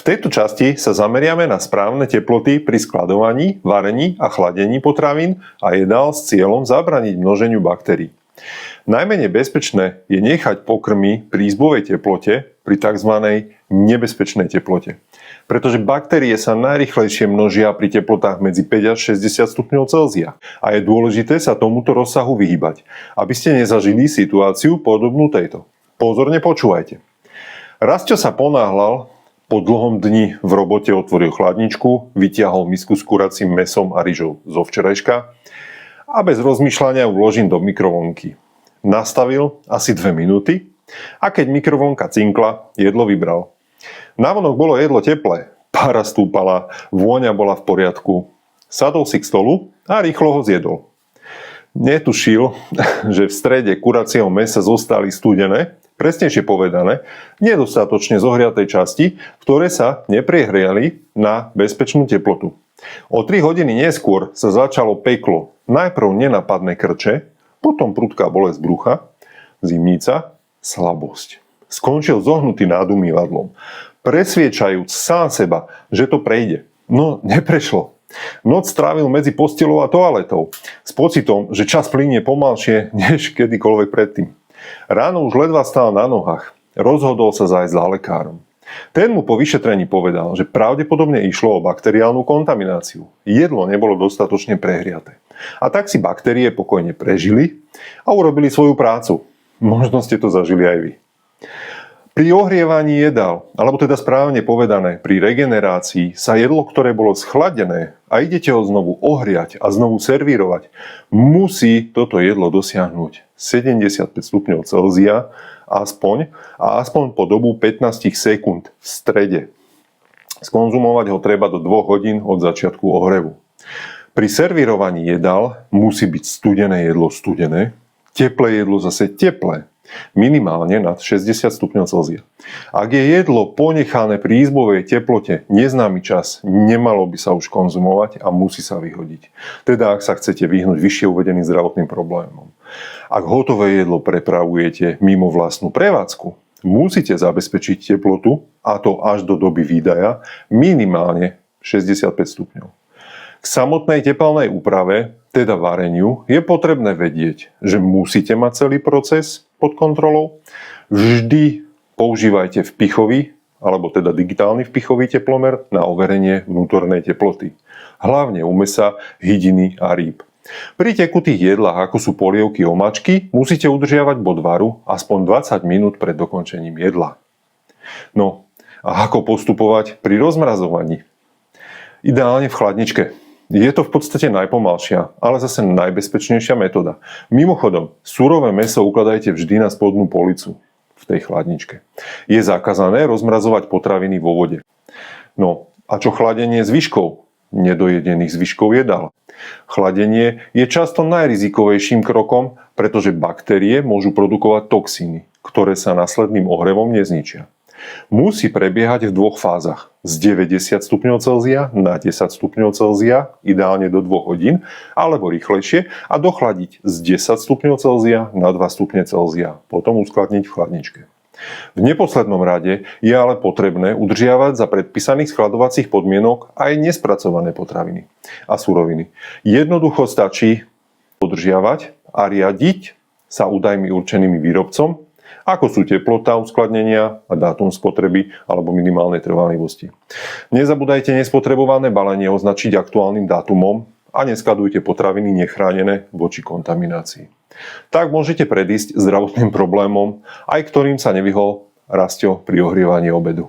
tejto časti sa zameriame na správne teploty pri skladovaní, varení a chladení potravín a jedál s cieľom zabraniť množeniu baktérií. Najmenej bezpečné je nechať pokrmy pri izbovej teplote pri tzv. Nebezpečnej teplote. Pretože baktérie sa najrýchlejšie množia pri teplotách medzi 5 až 60 stupňov Celzia a je dôležité sa tomuto rozsahu vyhýbať, aby ste nezažili situáciu podobnú tejto. Pozorne počúvajte. Rastio sa ponáhľal, po dlhom dni v robote otvoril chladničku, vytiahol misku s kuracím mäsom a ryžou zo včerajška a bez rozmýšľania uložím do mikrovlnky. Nastavil asi 2 minúty a keď mikrovlnka cinkla, jedlo vybral. Navonok bolo jedlo teplé, pára stúpala, vôňa bola v poriadku. Sadol si k stolu a rýchlo ho zjedol. Netušil, že v strede kuracieho mäsa zostali studené, presnejšie povedané, nedostatočne zohriatej časti, ktoré sa nepriehriali na bezpečnú teplotu. O 3 hodiny neskôr sa začalo peklo. Najprv nenapadné krče, potom prudká bolesť brucha, zimnica, slabosť. Skončil zohnutý nad umývadlom, presviečajúc sám seba, že to prejde. No, neprešlo. Noc strávil medzi postelou a toaletou s pocitom, že čas plynie pomalšie než kedykoľvek predtým. Ráno už ledva stál na nohách. Rozhodol sa zájsť za lekárom. Ten mu po vyšetrení povedal, že pravdepodobne išlo o bakteriálnu kontamináciu. Jedlo nebolo dostatočne prehriaté. A tak si baktérie pokojne prežili a urobili svoju prácu. Možno ste to zažili aj vy. Pri ohrievaní jedál, alebo teda správne povedané, pri regenerácii sa jedlo, ktoré bolo schladené a idete ho znovu ohriať a znovu servírovať, musí toto jedlo dosiahnuť 75 stupňov Celzia aspoň po dobu 15 sekúnd v strede. Skonzumovať ho treba do 2 hodín od začiatku ohrevu. Pri servírovaní jedál musí byť studené jedlo studené, teplé jedlo zase teplé. Minimálne nad 60 stupňov Celzia. Ak je jedlo ponechané pri izbovej teplote neznámy čas, nemalo by sa už konzumovať a musí sa vyhodiť. Teda ak sa chcete vyhnúť vyššie uvedeným zdravotným problémom. Ak hotové jedlo prepravujete mimo vlastnú prevádzku, musíte zabezpečiť teplotu, a to až do doby výdaja, minimálne 65 stupňov. K samotnej tepelnej úprave, teda vareniu, je potrebné vedieť, že musíte mať celý proces pod kontrolou. Vždy používajte vpichový, alebo teda digitálny vpichový teplomer na overenie vnútornej teploty. Hlavne u mäsa, hydiny a rýb. Pri tekutých jedlách, ako sú polievky, omáčky, musíte udržiavať bod varu aspoň 20 minút pred dokončením jedla. No, a ako postupovať pri rozmrazovaní? Ideálne v chladničke. Je to v podstate najpomalšia, ale zase najbezpečnejšia metóda. Mimochodom, surové mäso ukladajte vždy na spodnú policu v tej chladničke. Je zakázané rozmrazovať potraviny vo vode. No, a čo chladenie zvyškov? Nedojedených zvyškov jedál. Chladenie je často najrizikovejším krokom, pretože baktérie môžu produkovať toxíny, ktoré sa následným ohrevom nezničia. Musí prebiehať v 2 fázach. Z 90 stupňov Celzia na 10 stupňov Celzia, ideálne do 2 hodín, alebo rýchlejšie, a dochladiť z 10 stupňov Celzia na 2 stupne Celzia, potom uskladniť v chladničke. V neposlednom rade je ale potrebné udržiavať za predpísaných skladovacích podmienok aj nespracované potraviny a suroviny. Jednoducho stačí udržiavať a riadiť sa údajmi určenými výrobcom, ako sú teplota uskladnenia a dátum spotreby alebo minimálnej trvanlivosti. Nezabúdajte nespotrebované balenie označiť aktuálnym dátumom a neskladujte potraviny nechránené voči kontaminácii. Tak môžete predísť zdravotným problémom, aj ktorým sa nevyhol Rastio pri ohrievaní obedu.